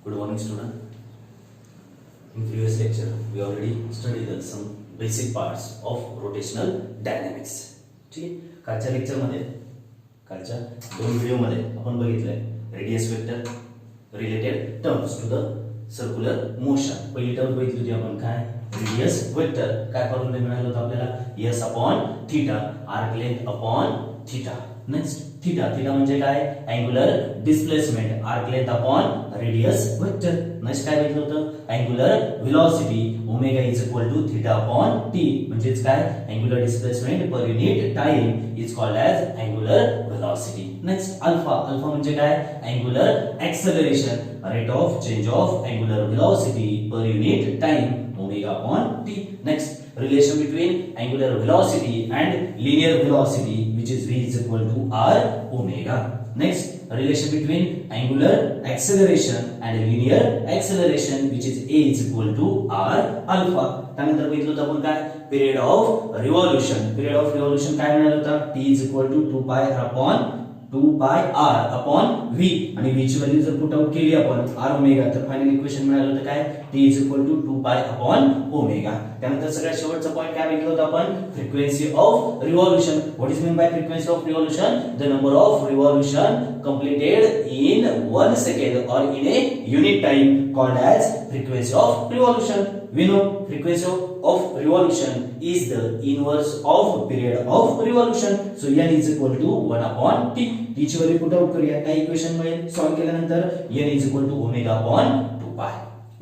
Good morning, student. In previous lecture, we already studied some basic parts of rotational dynamics. ठीक आहे. कालच्या लेक्चरमध्ये कालच्या दोन व्हिडिओमध्ये आपण बघितलंय radius vector related terms to the circular motion. पहिली टर्म बघितली होती आपण काय रेडियस वेक्टर काय फॉर्म्युला मिळाला होता आपल्याला s upon theta arc length upon theta. Next theta theta म्हणजे काय angular displacement arc length upon radius vector. Next काय भेटलं होतं angular velocity omega is equal to theta upon T म्हणजेच काय angular displacement per unit time is called as angular velocity. Next alpha alpha म्हणजे काय angular acceleration rate of change of angular velocity per unit time omega upon T. Next relation between angular velocity and linear velocity which is v is equal to r omega. Next relation between angular acceleration and linear acceleration which is a is equal to r alpha. त्यानंतर बघितलं होतं आपण काय period of revolution काय मिळालं होतं t is equal to 2 pi upon 2 pi r upon v आणि v ची व्हॅल्यू जर पुट आउट केली आपण r ओमेगा तर फायनल इक्वेशन मिळालं होतं काय t is equal to 2 pi upon omega. त्यानंतर सगळ्यात शेवटचा पॉइंट काय बघितलं होतं आपण frequency of revolution. What is mean bye frequency of revolution the number of revolution completed in 1 second or in a unit time called as frequency of revolution. We know frequency of revolution is the inverse of period of revolution. So n is equal to 1 upon t. t ची value put out करूया काय equation मिळेल solve केल्यानंतर n is equal to omega upon 2 pi.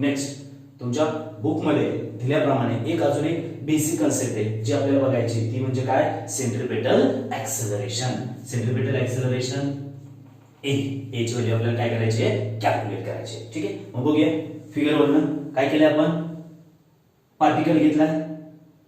Next तुमच्या book मध्ये दिल्याप्रमाणे अजून एक बेसिक कन्सेप्ट आहे जी आपल्याला बघायची ती म्हणजे काय सेंट्रिपेटल ऍक्सेलरेशन. सेंट्रिपेटल ऍक्सेलरेशन ए ची व्हॅल्यू आपल्याला काय करायची आहे कॅल्क्युलेट करायची आहे. ठीक आहे मग बघूया फिगर वरून काय केलं आपण पार्टिकल घेतला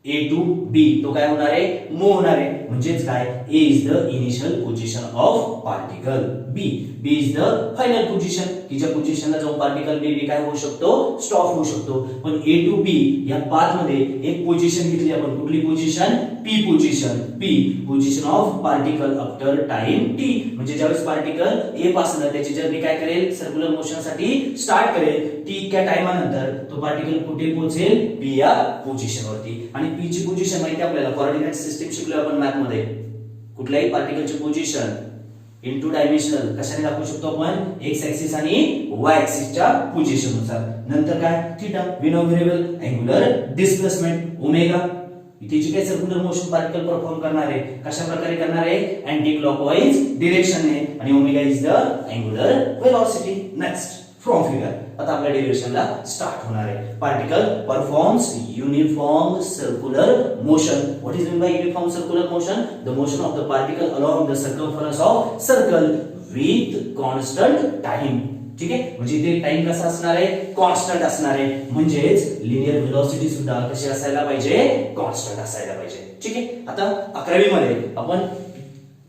a टू b तो काय होणार आहे मूव्ह होणार आहे म्हणजेच काय a is the initial position of particle b is the final position की ज्या पोझिशनला जाऊन पार्टिकल b काय होऊ शकतो स्टॉप होऊ शकतो. पण a टू b या पाथ मध्ये एक पोझिशन घेतली आपण कुठली position p position of particle after time t म्हणजे ज्यावेळेस पार्टिकल a पासून त्याची जर्नी काय करेल सर्क्युलर मोशन साठी स्टार्ट करेल t इतक्या टाइमानंतर तो पार्टिकल कुठे पोहोचेल p या पोझिशन वरती. आणि p ची पोझिशन माहिती आपल्याला कोऑर्डिनेट सिस्टीम शिकलो आपण मॅथ मध्ये कुठल्याही पार्टिकलची पोझिशन इन टू डायमेन्शनल कशाने दाखवू शकतो आपण एक्स ऍक्सिस आणि वाय ऍक्सिसच्या पोझिशन नुसार. नंतर काय theta we know very well angular displacement omega इथे जी काही सर्क्युलर मोशन पार्टिकल परफॉर्म करणार आहे कशा प्रकारे करणार आहे अँटी क्लॉकवाइज डिरेक्शनने आणि omega is the angular velocity. Next from figure आता आपल्या डेरिव्हेशनला स्टार्ट होणार आहे. Particle performs uniform circular motion. What is mean by uniform circular motion the motion of the particle along the circumference of circle with constant time. ठीक आहे म्हणजे इथे time कसा असणार आहे कॉन्स्टंट असणार आहे म्हणजेच लिनियर व्हेलॉसिटी सुद्धा कशी असायला पाहिजे कॉन्स्टंट असायला पाहिजे. ठीक आहे आता 11वी मध्ये आपण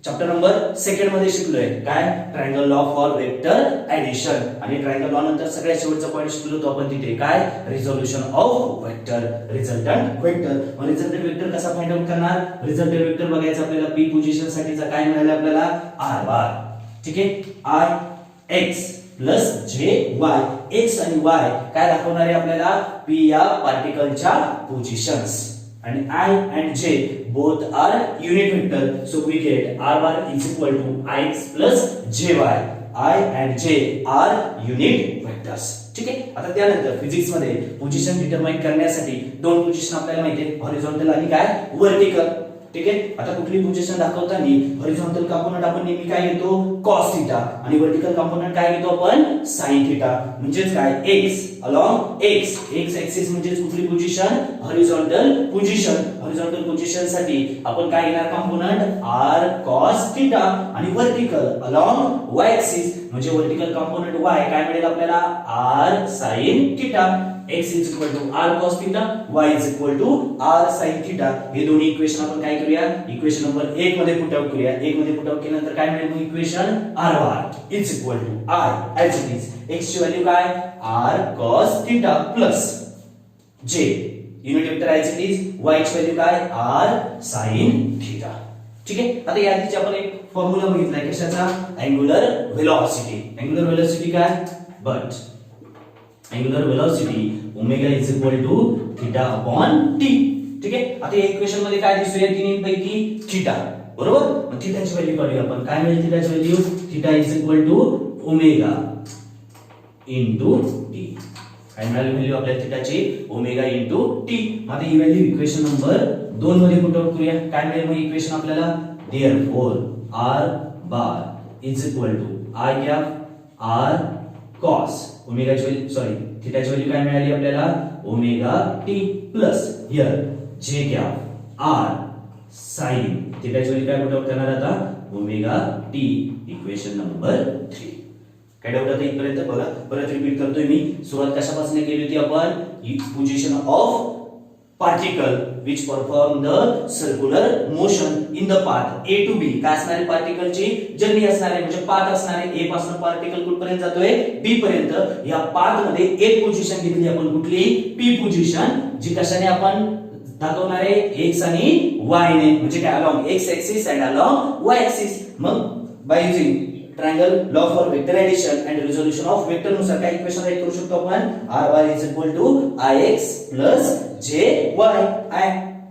चॅप्टर नंबर 2 मध्ये शिकलोय काय triangle law for vector addition आणि ट्रायंगल लॉ नंतर सगळ्यात शेवटचा पॉइंट शिकलो होतो आपण तिथे काय resolution of vector resultant vector. मग रिझल्टंट वेक्टर कसा फाइंड आउट करणार रिझल्टंट वेक्टर बघायचं आपल्याला p पोझिशन साठीचा काय मिळालं आपल्याला r बार. ठीक आहे i x plus j y x आणि y काय दाखवणार आहे आपल्याला p या पार्टिकलच्या positions and I and j both are unit vector so we get r bar is equal to ix plus jy. I and j are unit vectors. ठीक आहे आता त्यानंतर फिजिक्स मध्ये पोझिशन डिटरमाइन करण्यासाठी दोन पोझिशन आपल्याला माहिती आहेत हॉरिझॉन्टल आणि काय वर्टिकल. ठीक आहे आता कुठली पोझिशन दाखवताना हॉरिझॉन्टल कंपोनंट आपण नेहमी काय घेतो cos थीटा आणि वर्टिकल कंपोनंट काय घेतो आपण sin थीटा म्हणजेच काय x along x ऍक्सिस म्हणजेच कुठली पोझिशन हॉरिझॉन्टल पोझिशन साठी आपण काय घेणार कंपोनंट r cos थीटा आणि वर्टिकल along y ऍक्सिस म्हणजे वर्टिकल कंपोनंट y काय मिळेल आपल्याला r sin theta. x is equal to r cos theta y is equal to r sin theta. हे दोन्ही इक्वेशन आपण काय करूया इक्वेशन नंबर 1 मध्ये पुट आउट करूया. 1 मध्ये पुट आउट केल्यानंतर काय मिळेल मग equation r bar is equal to r as it is x ची व्हॅल्यू काय r cos theta plus j unit vector as it is y ची व्हॅल्यू काय r sin theta. ठीक आहे आता या आधीच आपण एक फॉर्म्युला बघितलाय कशाचा अँग्युलर व्हेलॉसिटी काय but angular velocity omega is equal to theta upon T. ठीक आहे. आता या इक्वेशन मध्ये काय दिसूया तिन्हीपैकी थीटा, बरोबर. मग थीटाची व्हॅल्यू काढूया आपण. काय मिळेल थीटाची value? Theta is equal to omega into T. काय मिळाली व्हॅल्यू आपल्याला थीटाची? Omega into T. आता ही व्हॅल्यू इक्वेशन नंबर 2 मध्ये पुट आउट करूया. काय मिळेल मग इक्वेशन आपल्याला? Therefore R bar is equal to I cap R cos ओमेगाची व्हॅल्यू सॉरी थीटाची व्हॅल्यू काय मिळाली आपल्याला? Omega T plus here J cap R sine थीटाची व्हॅल्यू काय पुट आउट करणार आता? Omega T. Equation number 3. काय डाऊट आता इथपर्यंत? बघा परत रिपीट करतोय मी. सुरुवात कशापासून केली होती आपण? Position of particle which perform the circular motion in the path A to B. काय असणार आहे? पार्टिकलची जर्नी असणार आहे, म्हणजे पाथ असणार आहे. A पासून पार्टिकल कुठपर्यंत जातोय? B पर्यंत. या पाथ मध्ये एक पोझिशन घेतली आपण, कुठली? P पोझिशन, जी कशाने आपण दाखवणार आहे? x आणि y ने, म्हणजे काय? along x axis and along y axis. मग by using triangle law for vector addition and resolution of vector नुसार काय इक्वेशन राईट करू शकतो आपण? r y is equal to ix plus jy.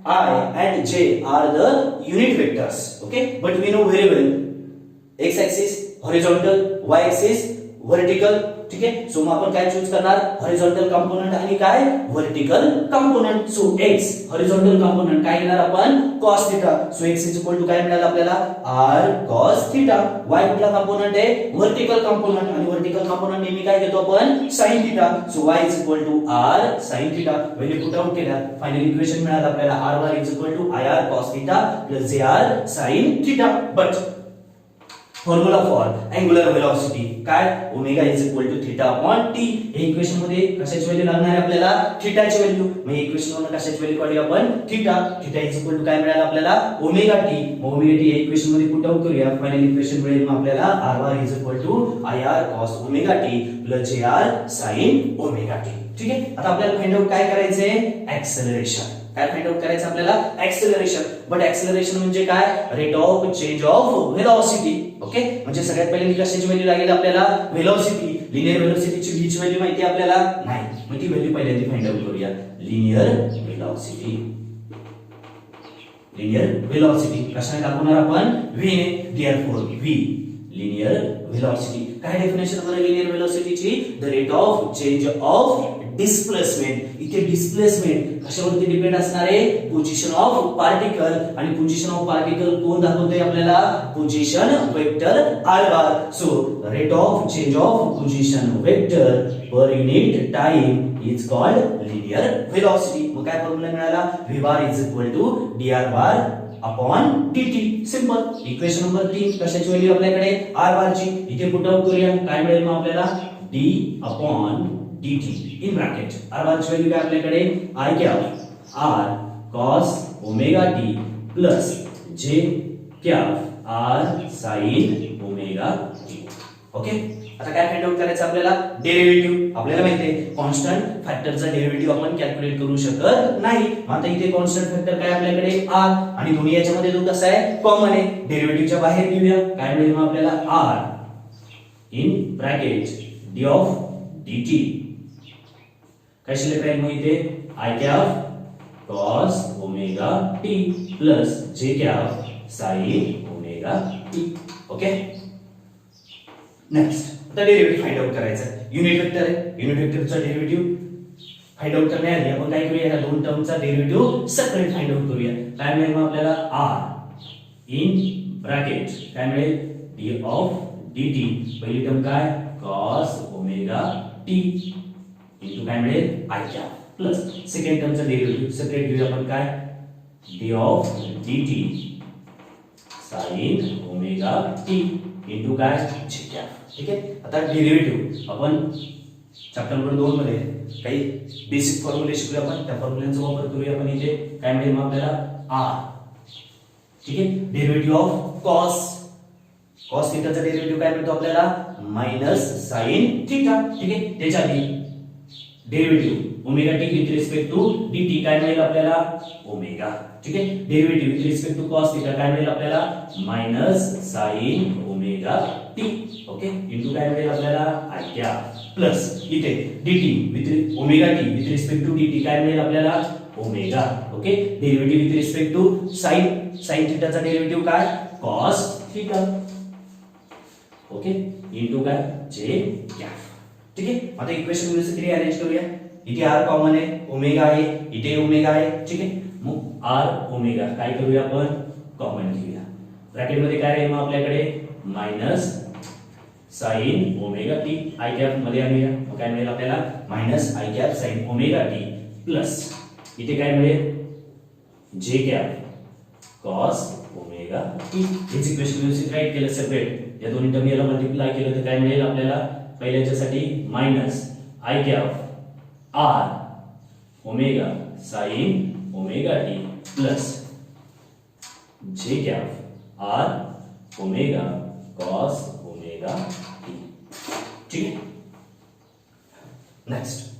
I and j are the unit vectors, okay, but we know very well x axis horizontal, y axis vertical. ठीक आहे. So मग आपण काय चूज करणार? Horizontal component आणि काय? Vertical component. So x horizontal component काय घेणार आपण? cos theta. So x is equal to काय मिळालं आपल्याला? r cos theta. y कुठला कंपोनेंट आहे? व्हर्टिकल कंपोनेंट, आणि व्हर्टिकल कंपोनेंट नेहमी काय घेतो आपण? sin theta. So y is equal to r sin theta. Value put out केल्या, फायनल इक्वेशन मिळालं आपल्याला r is equal to ir cos theta plus jr sin theta. But formula for angular velocity काय? Omega is equal to theta upon T. हे equation मध्ये कशाची value लागणार आहे आपल्याला? थीटाची व्हॅल्यू. मग इक्वेशन वरून कशाची व्हॅल्यू काढूया आपण? Theta. Theta is equal to काय मिळालं आपल्याला? Omega T. मग ओमेगा टी इक्वेशन मध्ये पुट आउट करूया, फायनल इक्वेशन मिळेल मग आपल्याला r is equal to ir cos omega T plus jr sin omega T. ठीक आहे. आता आपल्याला फाइंड आउट काय करायचंय? ऍक्सेलरेशन. काय फाइंड आउट करायचं आपल्याला? ऍक्सेलरेशन. बट ऍक्सेलरेशन म्हणजे काय? Rate of change of velocity. Okay, म्हणजे सगळ्यात पहिले कशाची व्हॅल्यू लागेल आपल्याला? व्हेलॉसिटी. लिनियर व्हेलॉसिटीची व्हीची व्हॅल्यू माहिती आपल्याला? नाही. मग ती व्हॅल्यू पहिल्यांदा फाइंड आउट करूया. Linear velocity. लिनियर व्हेलॉसिटी कशाने दाखवणार आपण? v ने. Therefore v linear velocity. काय डेफिनेशन बरं लिनियर व्हेलॉसिटीची? The rate of change of displacement. इथे डिस्प्लेसमेंट कशावरती डिपेंड असणार आहे? Position of particle. आणि पोझिशन ऑफ पार्टिकल कोण दाखवतोय आपल्याला? Position vector r bar. So rate of change of position vector per unit time is called linear velocity. मग काय फॉर्म्युला मिळाला? v bar is equal to dr bar upon dt. Simple. Equation number 3 कशाची value आपल्याकडे? r बार ची. इथे put out करूया. काय मिळेल मग आपल्याला? d upon dt in bracket. r बार ची व्हॅल्यू काय आपल्याकडे? i cap r cos omega t plus j cap r sin omega t. Okay. आता काय फाइंड आउट करायचं आपल्याला? डेरिव्हेटिव्ह. आपल्याला माहिती आहे कॉन्स्टंट फॅक्टरचा डेरिव्हेटिव्ह आपण कॅल्क्युलेट करू शकत नाही. आता इथे कॉन्स्टंट फॅक्टर काय आपल्याकडे? r, आणि दोन्ही याच्यामध्ये जो कसा आहे? कॉमन आहे. डेरिव्हेटिव्हच्या बाहेर घेऊया. काय मिळेल मग आपल्याला? r in bracket d of dt काय शिल्लक राहील मग इथे? i cap cos omega t plus j cap sin omega t. Okay. Next आता डेरिव्हेटिव्ह फाइंड आउट करायचा. युनिट वेक्टर आहे. युनिट वेक्टरचा डेरिव्हेटिव्ह फाइंड आउट करण्याआधी आपण काय करूया? या दोन टर्मचा डेरिव्हेटिव्ह सेपरेट फाइंड आउट करूया. काय मिळेल मग आपल्याला? r इन ब्रॅकेट काय मिळेल? d of dt. पहिली टर्म काय? cos ओमेगा t इनटू काय मिळेल? i कॅप प्लस सेकंड टर्मचा डेरिव्हेटिव्ह सेपरेट घेऊया आपण. काय? d of dt sin omega t into काय? j cap. ठीक आहे. आता डेरिव्हेटिव्ह आपण चॅप्टर नंबर 2 मध्ये काही बेसिक फॉर्म्युले शिकूया आपण. त्या फॉर्म्युल्यांचा वापर करूया आपण. इथे काय मिळेल मग आपल्याला? r. ठीक आहे. डेरिव्हेटिव्ह ऑफ cos थीटाचा डेरिव्हेटिव्ह काय मिळतो आपल्याला? Minus sin theta. ठीक आहे. त्याच्या आधी derivative omega T with respect to dt काय मिळेल आपल्याला? ओमेगा. ठीक आहे. Derivative with respect to cos theta काय मिळेल आपल्याला? Minus sin omega T. Okay. Into काय मिळेल आपल्याला? i कॅप प्लस इथे dt with omega T with respect to dt काय मिळेल आपल्याला omega. Okay, derivative with respect to sin थीटाचा derivative काय cos थीटा. ओके, इनटू काय j कॅप. ठीक आहे, आता इक्वेशन व्यवस्थित रिअरेंज करूया. इथे r कॉमन आहे, ओमेगा आहे, इथे ओमेगा आहे. ठीक आहे, मग r ओमेगा काय करूया आपण कॉमन घेऊया. ब्रॅकेट मध्ये काय राहील मग आपल्याकडे minus sign omega T i cap मध्ये आणूया. मग काय मिळेल आपल्याला minus I cap sign omega T plus इथे काय मिळेल जे कॅप कॉस ओमेगा टी. हेच इक्वेशन व्यवस्थित राईट केलं सेपरेट. या दोन्ही टर्म याला मल्टिप्लाय केलं तर काय मिळेल आपल्याला पहिल्याच्यासाठी minus I cap R omega sine omega T plus J cap R omega cos omega T. ठीक आहे, नेक्स्ट.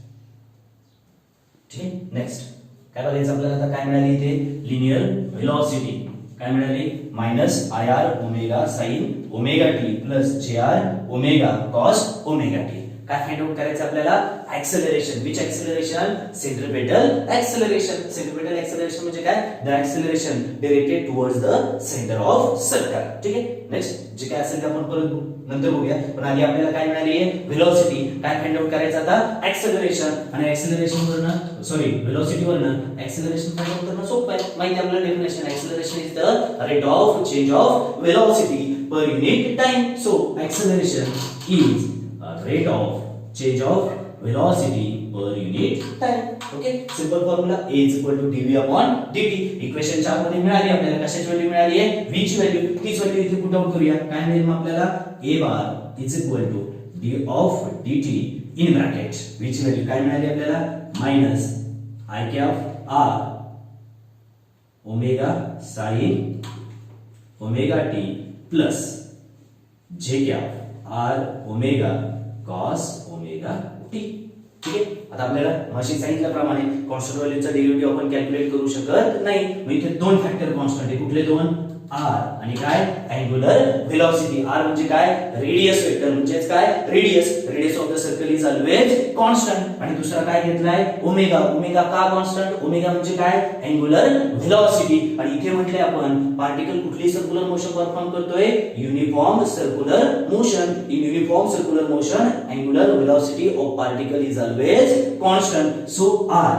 ठीक आहे, नेक्स्ट काय बघायचं आपल्याला आता काय मिळाली इथे लिनियर व्हेलॉसिटी काय मिळाली minus I R omega sine omega T plus J R omega cos omega T. काय फाइंड आउट करायचं आपल्याला acceleration. Which acceleration centripetal acceleration. Centripetal acceleration म्हणजे काय the acceleration directed towards the centre of circle. ठीक आहे, next जे काय असेल ते आपण परत नंतर बघूया. पण आधी आपल्याला काय मिळाली आहे व्हेलॉसिटी. काय फाइंड आउट करायचं आता ऍक्सेलरेशन. आणि ऍक्सेलरेशन वरनं सॉरी व्हेलॉसिटी वरनं ऍक्सेलरेशन फाइंड आउट करणं सोपं आहे. माहिती आहे आपल्याला definition. Acceleration is the rate of change of velocity per unit time. So acceleration is rate of change of velocity per unit time. Okay, simple formula a is equal to dv upon dt. इक्वेशनच्या मध्ये मिळाली आपल्याला कशाची value मिळाली आहे v ची value. तीच value इथे पुट आउट करूया. काय मिळेल मग आपल्याला a bar is equal to d of dt in bracket v ची व्हॅल्यू काय मिळाली आपल्याला minus i cap r omega sine omega t plus j cap r omega cos omega t. ठीक आहे, आता आपल्याला मशीन सांगितल्याप्रमाणे कॉन्स्टंट व्हॅल्यूचा डेरिव्हेटिव्ह आपण कॅल्क्युलेट करू शकत नाही. मग इथे दोन फॅक्टर कॉन्स्टंट आहे. कुठले दोन r आणि काय अँग्युलर व्हेलॉसिटी. r म्हणजे काय रेडियस वेक्टर म्हणजेच काय radius of the circle is always constant. आणि दुसरा काय घेतलाय ओमेगा. ओमेगा का कॉन्स्टंट ओमेगा म्हणजे काय अँग्युलर व्हेलॉसिटी. आणि इथे म्हटले आपण पार्टिकल कुठली सर्क्युलर मोशन परफॉर्म करतोय uniform circular motion. In uniform circular motion angular velocity of particle is always constant. So r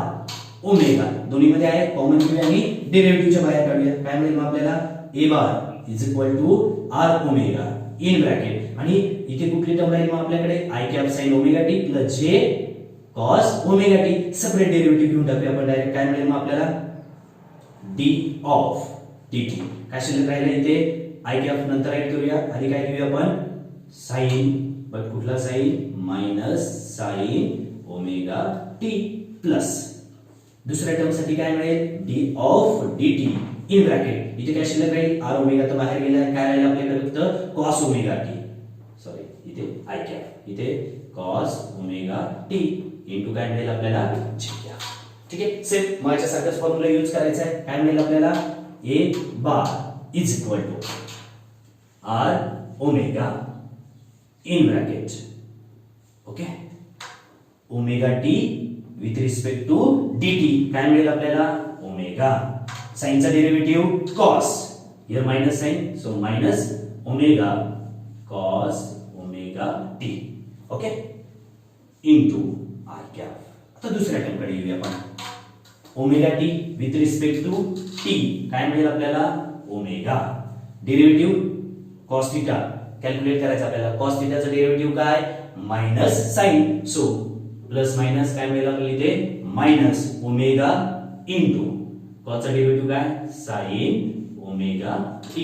omega दोन्ही मध्ये आहे कॉमन घेऊया आणि डेरिव्हेटिव्हच्या बाहेर काढूया. काय मिळेल मग आपल्याला a bar is equal to r omega in bracket आणि इथे कुठली टर्म राहील मग आपल्याकडे i cap sin omega t plus j cos omega t. Separate derivative घेऊन टाकूया आपण डायरेक्ट. काय मिळेल मग आपल्याला d ऑफ dt. काय शिल्लक राहिला इथे i कॅप नंतर राईट करूया. आधी काय घेऊया आपण sin बट कुठला sin minus sin omega t plus दुसऱ्या टर्म साठी काय मिळेल d of dt in bracket. इथे काय शिल्लक राहील r ओमेगा तर बाहेर गेला. काय राहील आपल्याकडे फक्त cos ओमेगा t सॉरी इथे i कॅप इथे cos ओमेगा t इनटू काय मिळेल आपल्याला j कॅप. ठीक आहे, सेम मागच्या सारखाच फॉर्म्युला यूज करायचा आहे. काय मिळेल आपल्याला a bar is equal to r omega in bracket okay omega t with respect to dt. काय मिळेल आपल्याला ओमेगा साइनचा derivative cos here minus sine so minus omega cos omega t okay into r cap. आता दुसऱ्या term कडे येऊया आपण omega t with respect to t. काय मिळेल आपल्याला omega derivative cos theta calculate करायचं आपल्याला. cos थीटाचा डेरिव्हेटिव्ह काय minus sine so plus minus काय मिळेल आपल्याला इथे मायनस ओमेगा इनटू cos चा डेरिव्हेटिव्ह काय sin ओमेगा t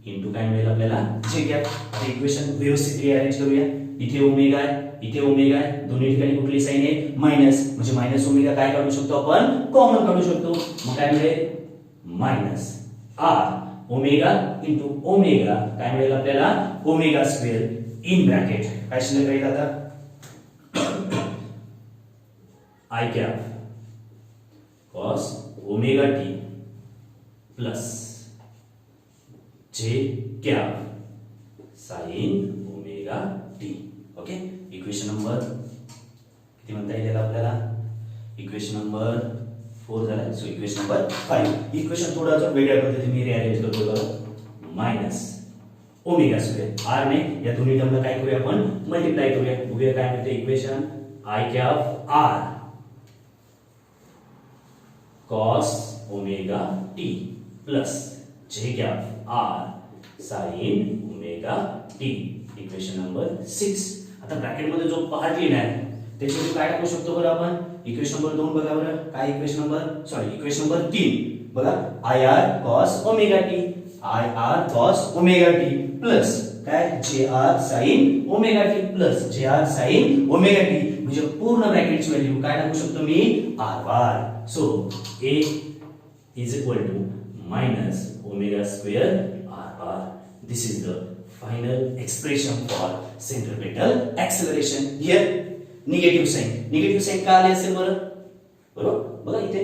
इनटू काय मिळेल आपल्याला j कॅप. आता इक्वेशन व्यवस्थित रिअरेंज करूया. इथे ओमेगा आहे इथे ओमेगा आहे दोन्ही ठिकाणी कुठली साइन आहे मायनस म्हणजे मायनस ओमेगा काय काढू शकतो आपण कॉमन काढू शकतो. मग काय मिळेल minus r omega into omega काय मिळेल आपल्याला ओमेगा स्क्वेअर इन ब्रॅकेट. काय शिल्लक राहील आता i cap cos omega t plus j cap sin omega t. Okay, equation equation number किती म्हणता येईल आपल्याला, इक्वेशन नंबर 4 झाला. So equation number 5. इक्वेशन थोडं अजून वेगळ्या पद्धतीने मी रिअरेंज करतो बघा. मायनस ओमेगा स्क्वेअर आर ने या दोन्ही टर्मला काय करूया आपण मल्टिप्लाय करूया. बघूया काय म्हणते equation. I cap R cos omega T plus J cap R sine omega T. Equation number 6. आता ब्रॅकेट मध्ये जो पार्ट लिहिणार आहे त्याच्यामध्ये काय टाकू शकतो बरं आपण. इक्वेशन नंबर 2 बघा बरं. काय इक्वेशन नंबर 3 बघा. I R cos omega T, I R cos omega T plus काय J R sine omega T plus J R sine omega T. म्हणजे पूर्ण ब्रॅकेटची व्हॅल्यू काय टाकू शकतो मी R bar. So A is equal to minus omega square R bar. This is the final expression for centripetal acceleration. Here negative sign का आले असेल बरं. बरोबर बघा इथे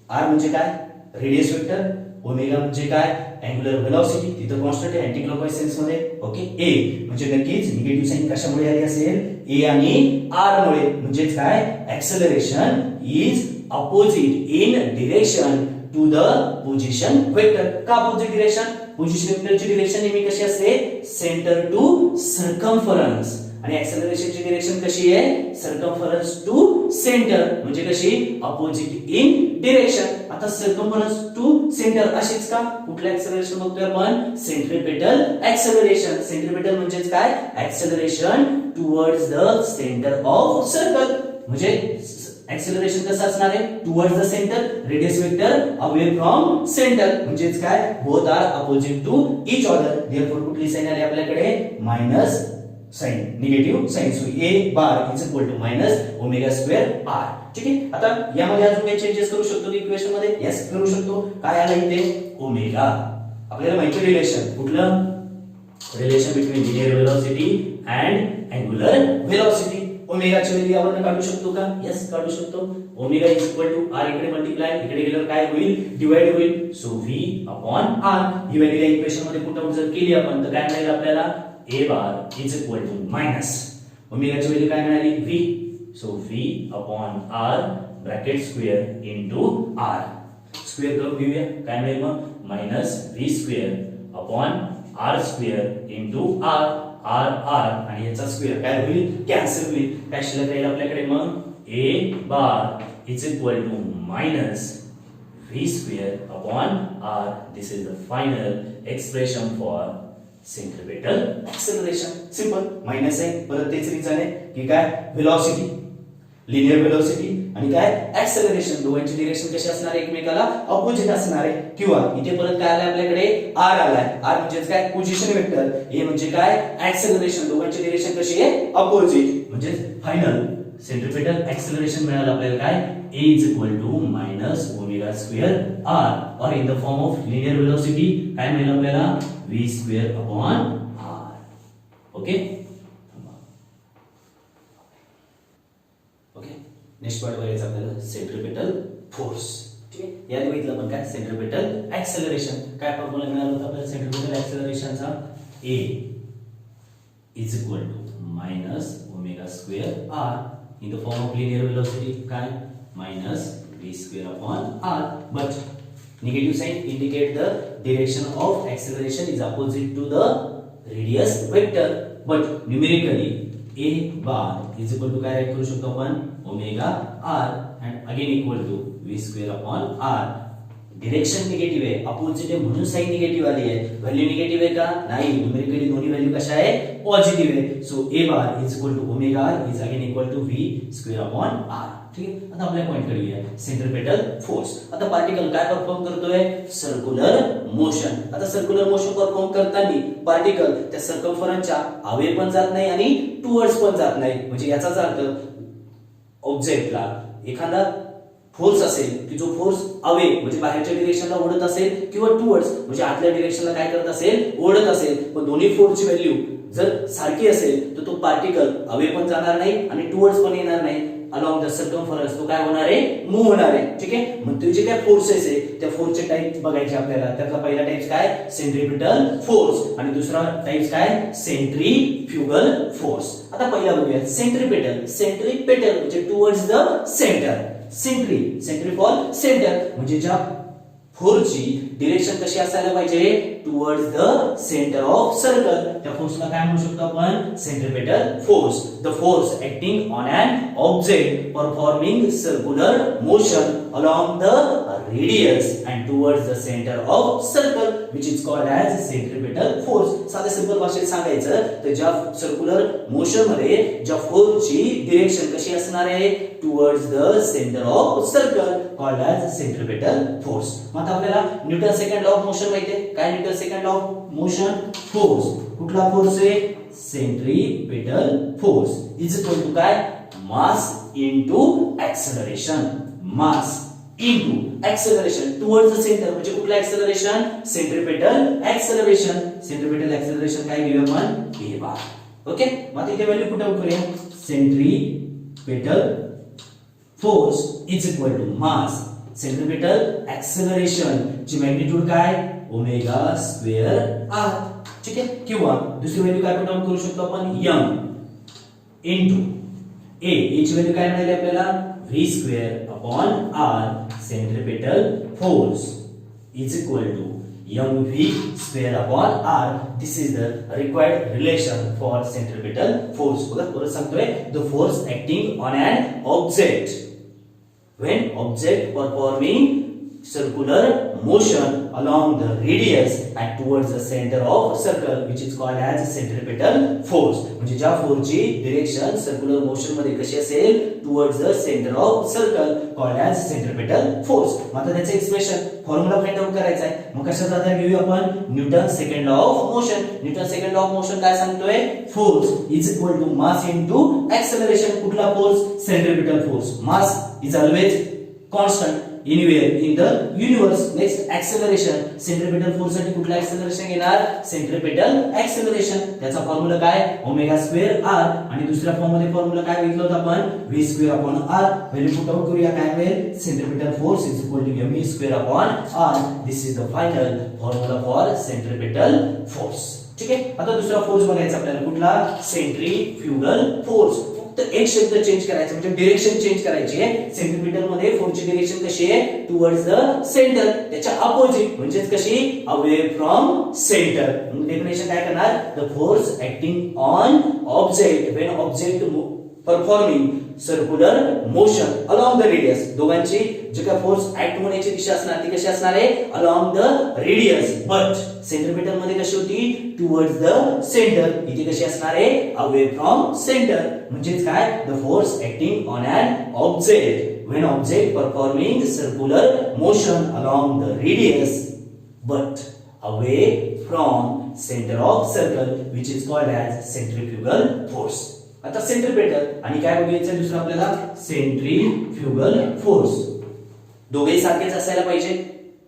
आर म्हणजे काय रेडियस वेक्टर, ओमेगा म्हणजे काय अँग्युलर व्हेलॉसिटी, तिथं कॉन्स्टंट आहे अँटी क्लॉकवाइज सेन्स मध्ये. ओके ए म्हणजे नक्कीच निगेटिव्ह साइन कशामुळे आली असेल ए आणि आर मुळे. म्हणजे काय acceleration is opposite in direction to the position vector. का अपोजिट डिरेक्शन. पोझिशन वेक्टरची डिरेक्शन नेहमी कशी असते सेंटर टू सर्कम्फरन्स आणि एक्सेलरेशनची डिरेक्शन कशी आहे सर्कम्फरन्स टू सेंटर. म्हणजे कशी अपोजिट इन डिरेक्शन. आता सर्कम्फरन्स टू सेंटर अशीच का. कुठलं एक्सेलरेशन बघतोय आपण सेंट्रिपेटल एक्सेलरेशन. सेंट्रिपेटल म्हणजे काय acceleration towards the centre of circle. म्हणजे एक्सेलरेशन कसं असणार आहे towards the centre, radius vector away from centre. म्हणजे काय both are opposite to each other. Therefore कुठली साइन आली आपल्याकडे minus sign negative sign. So A bar is equal to minus omega square R. ठीक आहे. आता यामध्ये अजून काही चेंजेस करू शकतो इक्वेशन मध्ये. यस करू शकतो. काय आलं इथे ओमेगा. आपल्याला माहिती रिलेशन कुठलं relation between linear velocity and angular velocity. ओमेगाची व्हॅल्यू आपण काढू शकतो का. यस काढू शकतो. Omega is equal to R इकडे मल्टिप्लाय इकडे गेल्यावर काय होईल डिवाइड होईल. So V upon R. ही व्हॅल्यू या इक्वेशन मध्ये पुट आउट जर केली आपण तर काय मिळेल आपल्याला a bar is equal to minus ओमेगाची व्हॅल्यू काय मिळाली v. So v upon r bracket square into r. Square करून घेऊया काय मिळेल मग minus v square upon r square into r. r r आणि याचा स्क्वेअर काय होईल कॅन्सल होईल. काय शिल्लक राहील आपल्याकडे मग a bar is equal to minus v square upon r. This is the final expression for centripetal acceleration. Simple minus आहे परत तेच रिझन आहे की काय व्हेलॉसिटी लिनियर व्हेलॉसिटी आणि काय एक्सेलरेशन दोघांची डिरेक्शन कशी असणार आहे एकमेकाला अपोजिट असणार आहे. किंवा इथे परत काय आलं आपल्याकडे आर आलाय. आर म्हणजे काय पोझिशन वेक्टर, ए म्हणजे काय एक्सेलरेशन. दोघांची डिरेक्शन कशी आहे अपोजिट. म्हणजे फायनल सेंट्रिपेटल एक्सेलरेशन मिळालं आपल्याला काय a is equal to minus omega square r or in the form of linear velocity काय मिळेल आपल्याला v square upon r. Okay okay. Next part बघायचा आपल्याला सेंट्रिपेटल फोर्स. ठीक आहे. या बघितलं आपण काय सेंट्रिपेटल एक्सेलरेशन. काय फॉर्म्युला मिळाला होता आपल्याला centripetal एक्सेलरेशनचा a is equal to minus omega square r in the form of linear velocity काय minus v square upon r. But negative sign indicate the direction of acceleration is opposite to the radius vector. But numerically a bar is equal to काय right करू शकतो आपण omega r and again equal to v square upon r. Direction negative आहे opposite आहे म्हणून sign negative आली आहे. Value negative आहे का नाही. न्यूमेरिकली दोन्ही व्हॅल्यू कशा आहे पॉझिटिव्ह आहे. So a bar is equal to omega r is again equal to v square upon r. ठीक आहे. आता आपल्या पॉइंट कडे येऊया सेंट्रिपेटल फोर्स. आता पार्टिकल काय परफॉर्म करतोय सर्क्युलर मोशन. आता सर्क्युलर मोशन परफॉर्म करताना पार्टिकल त्या सर्कम्फरन्सच्या अवे पण जात नाही आणि टुवर्ड्स पण जात नाही. म्हणजे याचाच अर्थ ऑब्जेक्टला एखादा फोर्स असेल की जो फोर्स अवे म्हणजे बाहेरच्या डिरेक्शनला ओढत असेल किंवा टुवर्ड्स म्हणजे आतल्या डिरेक्शनला काय करत असेल ओढत असेल. पण दोन्ही फोर्सची व्हॅल्यू जर सारखी असेल तर तो पार्टिकल अवे पण जाणार नाही आणि टुवर्ड्स पण येणार नाही. अलॉंग द सर्कमफरन्स तो काय होणार आहे, मूव्ह होणार आहे. ठीक आहे. मग ते जे काय फोर्सेस आहे त्या फोर्सचे टाइप बघायचे आपल्याला. त्यातला पहिला टाइप काय, सेंट्रिपिटल फोर्स, आणि दुसरा टाइप काय, सेंट्रीफ्युगल फोर्स. आता पहिला बघूया सेंट्रिपिटल. सेंट्रिपिटल म्हणजे towards the centre. Centri for centre म्हणजे ज्या फोर्सची डिरेक्शन कशी असायला पाहिजे, towards the centre of circle. त्या फोर्सला काय म्हणू शकतो आपण, centripetal force. The force acting on an object performing circular motion along the radius and towards the center of circle which is called as centripetal force. साधे simple भाषेत सांगायचं तर ज्या सर्क्युलर मोशन मध्ये ज्या फोर्सची डिरेक्शन कशी असणार आहे, towards the centre of circle, called as centripetal force. मग आता आपल्याला Newton second law of motion माहिती आहे. काय Newton second law of motion, force. कुठला फोर्स आहे, centripetal force is equal to काय, mass into acceleration. Mass into acceleration towards the centre म्हणजे कुठलं acceleration, centripetal acceleration. Centripetal acceleration काय घेऊया आपण, a बार. ओके. मग इथे व्हॅल्यू कुठे करूया, centripetal force is equal to mass centripetal acceleration ची मॅग्निट्यूड काय, ओमेगा स्क्वेअर r. ठीक आहे. किंवा दुसरी व्हॅल्यू काय पुट करू शकतो आपण, m इनटू a. याची व्हॅल्यू काय मिळाली आपल्याला, v square upon r centripetal force is equal to mv square upon r. This is the required relation for centripetal force. बघा परत सांगतोय, the force acting on an object when object performing circular motion along the radius and towards the center of circle which is called as centripetal force. म्हणजे ज्या फोर्सची direction circular motion मध्ये कशी असेल, towards the centre of circle, called as centripetal force. मग आता त्याचं expression formula find out करायचा आहे. मग कशाचा आधार घेऊया आपण, Newton second law of motion. Newton second law of motion काय सांगतोय, force is equal to mass into acceleration. कुठला force, centripetal force. Mass is always constant anywhere in the universe. Next acceleration, centripetal force साठी कुठला acceleration घेणार, centripetal acceleration. त्याचा formula काय, omega square r. आणि दुसऱ्या फॉर्म मध्ये फॉर्म्युला काय घेतला होता आपण, v square upon r. Value put out करूया, काय मिळेल, centripetal force is equal to mv square upon r. This is the final formula for centripetal force. ठीक आहे. आता दुसरा फोर्स बघायचा आपल्याला, कुठला, सेंट्रीफ्युगल फोर्स. एक शब्द चेंज करायचा म्हणजे डिरेक्शन चेंज करायची आहे. सेंट्रिपेटल मध्ये फोर्सची डिरेक्शन कशी आहे, टुवर्ड्स द सेंटर. त्याच्या अपोजिट म्हणजे कशी, अवे फ्रॉम सेंटर. डेफिनेशन काय करणार, the force acting on object when object performing circular motion along the radius. दोघांची जे काय फोर्स ऍक्ट होण्याची दिशा असणार ती कशी असणार आहे, along the radius. But centripetal मध्ये कशी होती, टुवर्ड्स द सेंटर. इथे कशी असणार आहे, अवे फ्रॉम सेंटर. म्हणजे काय, the force acting on an object when object performing circular motion along the radius but away from centre of circle which is called as centrifugal force. आता centripetal आणि काय बघायचं दुसरं आपल्याला, सेंट्रीफ्युगल फोर्स. दोघेही सारखेच असायला पाहिजे,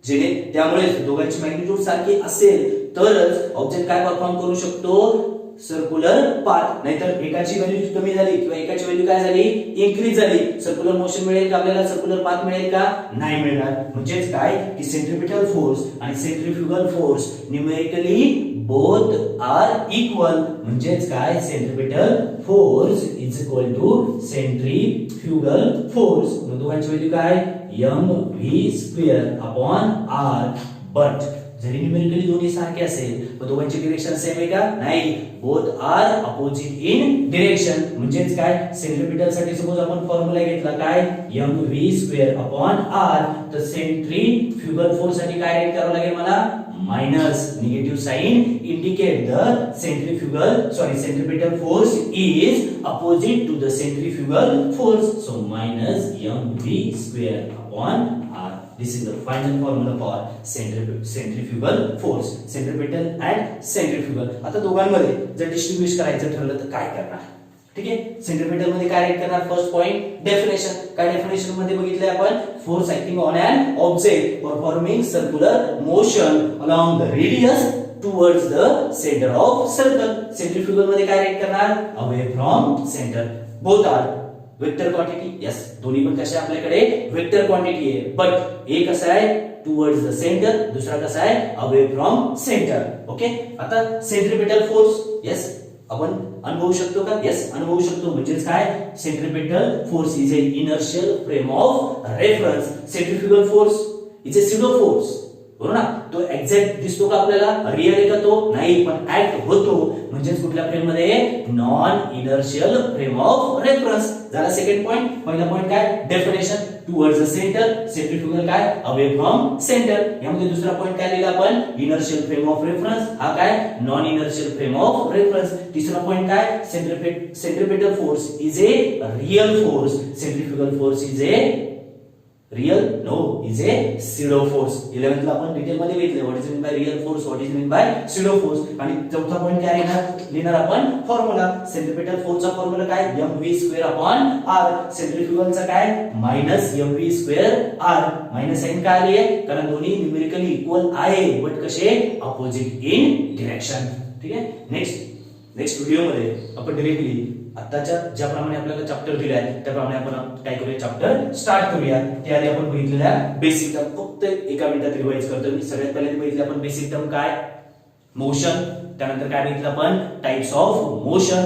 जेणे त्यामुळे दोघांची मॅग्निट्यूड सारखी असेल तरच ऑब्जेक्ट काय परफॉर्म करू शकतो, सर्क्युलर पाथ. नाहीतर एकाची व्हॅल्यू कमी झाली किंवा एकाची व्हॅल्यू काय झाली, इन्क्रीज झाली, सर्क्युलर मोशन मिळेल का आपल्याला, सर्क्युलर पाथ मिळेल का, नाही मिळणार. म्हणजेच काय की सेंट्रिपेटल फोर्स आणि centrifugal force numerically both are equal. म्हणजेच काय, centripetal force is equal to centrifugal force. मग दोघांची व्हॅल्यू काय, mv square upon r. But जरी न्यूमेरिकली दोन्ही सारखे असेल पण दोघांची डिरेक्शन सेम आहे का, नाही. Both are opposite in direction. म्हणजेच काय, सेंट्रिपेटल साठी सपोज आपण फॉर्म्युला घेतला काय, mv स्क्वेअर अपॉन r. तर सेंट्रीफ्युगल फोर्स साठी काय राईट करावं लागेल मला, minus negative sign indicate the centripetal force is opposite to the centrifugal force, so minus mv square upon r. This is the final formula for centrifugal force, centripetal and centrifugal. आता दोघांमध्ये जर distribute करायचं ठरलं तर काय करणार, ठीक आहे. सेंट्रिपेटल मध्ये काय राईट करणार, फर्स्ट पॉइंट डेफिनेशन. काय डेफिनेशन मध्ये बघितलंय आपण, force acting on an object performing circular motion along the radius towards the centre of circle. Centrifugal मध्ये काय राईट करणार, away from centre. Both are vector quantity, yes दोन्ही पण कशा आपल्याकडे वेक्टर क्वांटिटी आहे, बट एक कसा आहे टुवर्ड्स द सेंटर, दुसरा कसा आहे अवे फ्रॉम सेंटर. ओके, आता सेंट्रिपेटल फोर्स, यस आपण अनुभवू शकतो का? यस अनुभवू शकतो. म्हणजेच काय centripetal force is A inertial frame of reference, centrifugal force is a pseudo force. बरोबर ना, तो एक्झॅक्ट दिसतो का आपल्याला, रिअल आहे का तो नाही, पण ऍक्ट होतो. म्हणजेच कुठल्या फ्रेम मध्ये non inertial frame of reference. झाला सेकंड पॉइंट. पहिला पॉइंट काय definition towards the centre, centrifugal काय अवे फ्रॉम सेंटर. यामध्ये दुसरा पॉइंट काय लिहिला आपण इनर्शियल फ्रेम ऑफ रेफरन्स, हा काय non inertial frame of reference. तिसरा पॉइंट काय centripetal force is a real force, centrifugal force is a real no is a pseudo force. 11th ला आपण डिटेल मध्ये घेतले what is mean by real force, what is mean by pseudo force. आणि चौथा point काय लिहिणार आपण formula. Centripetal फोर्सचा formula काय mv²/r, सेंट्रिफ्युगलचा काय -mv²r. मायनस साइन का आली आहे कारण दोन्ही न्यूमेरिकली इक्वल आहे बट कसे अपोजिट इन डायरेक्शन. ठीक आहे. नेक्स्ट व्हिडिओ मध्ये आपण डायरेक्टली आताच्या ज्याप्रमाणे आपल्याला चॅप्टर दिले आहे त्याप्रमाणे आपण काय करूया चॅप्टर स्टार्ट करूया. त्याआधी आपण बघितलेल्या बेसिक टर्म फक्त एका मिनिटात रिवाइज करतो मी. सगळ्यात पहिले बघितले आपण बेसिक टर्म काय मोशन, त्यानंतर काय बघितलं आपण टाइप्स ऑफ मोशन,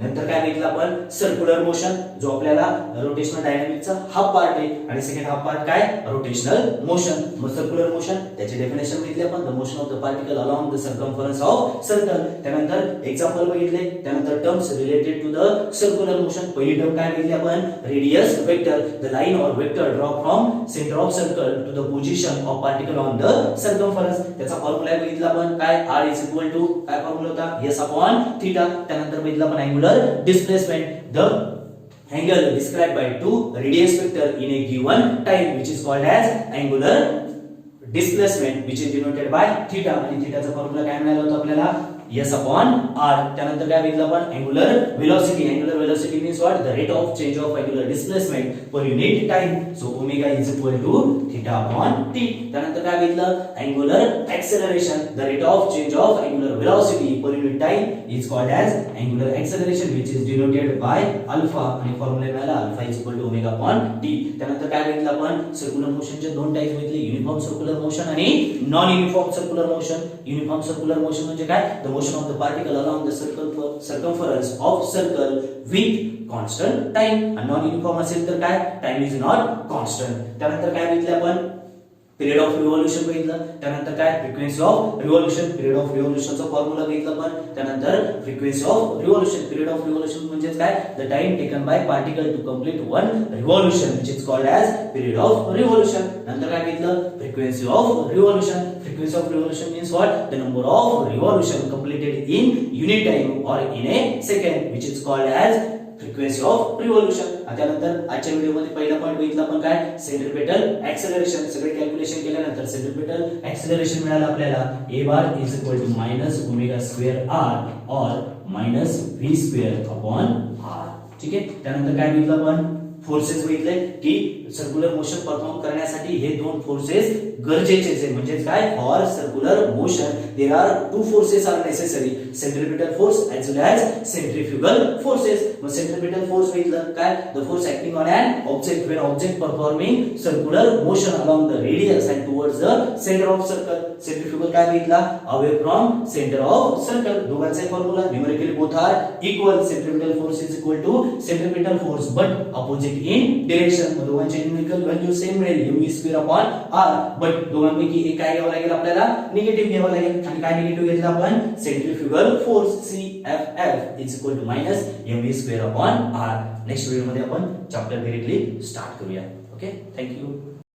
नंतर काय बघितलं आपण सर्क्युलर मोशन जो आपल्याला रोटेशनल डायनामिक्सचा हाफ पार्ट आहे, आणि सेकंड हाफ पार्ट काय रोटेशनल मोशन. मग सर्क्युलर मोशन त्याचे डेफिनेशन बघितले आपण the motion of the particle along the circumference of circle. त्यानंतर एक्झाम्पल बघितले, त्यानंतर terms related to the circular motion. पहिली टर्म काय बघितली आपण radius vector, the line or vector draw from centre of circle to the position of particle on the circumference. त्याचा formula बघितला आपण काय r इज इक्वल टू काय formula होता s अपॉन थीटा. त्यानंतर बघितला आपण angular displacement, the angle described by two radius vector in a given time which is called as angular displacement which is denoted by theta. आणि थीटाचा formula काय मिळाला होता आपल्याला s upon r. त्यानंतर काय बघितलं आपण angular velocity. Angular velocity means what the rate of change of angular displacement per unit time. So omega is equal to theta upon t. त्यानंतर काय बघितलं angular acceleration, the rate of change of angular velocity per unit time is called as angular acceleration which is denoted by alpha. आणि formula मिळाला alpha is equal to omega upon t. त्यानंतर काय बघितलं आपण circular मोशनचे दोन types बघितले, uniform circular motion आणि non uniform circular motion. Uniform circular motion म्हणजे काय the motion of the particle along the circumference of circle with constant time. and non uniform असेल तर काय time is not constant. त्यानंतर काय बघितलं आपण पिरियड ऑफ रिव्होल्यूशन बघितलं. त्यानंतर काय frequency of revolution, period of रिव्होल्यूशनचा फॉर्म्युला बघितला आपण. त्यानंतर frequency of revolution, period of revolution म्हणजे काय the time taken by particle to complete one revolution which is called as period of revolution. नंतर काय बघितलं frequency of revolution. Frequency of revolution means what the number of revolution completed in unit time or in a second which is called as frequency of revolution. त्यानंतर आजच्या व्हिडिओमध्ये पहिला point बघितला आपण काय सेंट्रिपेटल एक्सेलरेशन. सगळे कॅल्क्युलेशन केल्यानंतर centripetal acceleration मिळालं आपल्याला a bar is equal to minus omega square r or minus v square upon r. ठीक आहे. त्यानंतर काय बघितलं आपण फोर्सेस बघितले की सर्क्युलर मोशन परफॉर्म करण्यासाठी हे दोन फोर्सेस गरजेचे आहेत. म्हणजे काय for circular motion there are two forces are necessary, centripetal force as well as centrifugal forces. मग सेंट्रिपेटल फोर्स बघितलं काय the force acting on an object when object performing circular motion along the radius and towards the centre of circle. Centrifugal काय बघितला away from centre of circle. दोघांचा formula numerically both are equal. Centripetal force is equal to centripetal force but opposite in direction. दोघांचे numerical value same मिळेल mv² upon r. But दोघांपैकी एक काय घ्यावं लागेल आपल्याला निगेटिव्ह घ्यावं लागेल. आणि काय निगेटिव्ह घेतलं आपण centrifugal force CFF is equal to minus mv² upon r. Next video मध्ये आपण चॅप्टर डायरेक्टली स्टार्ट करूया. Okay, thank you.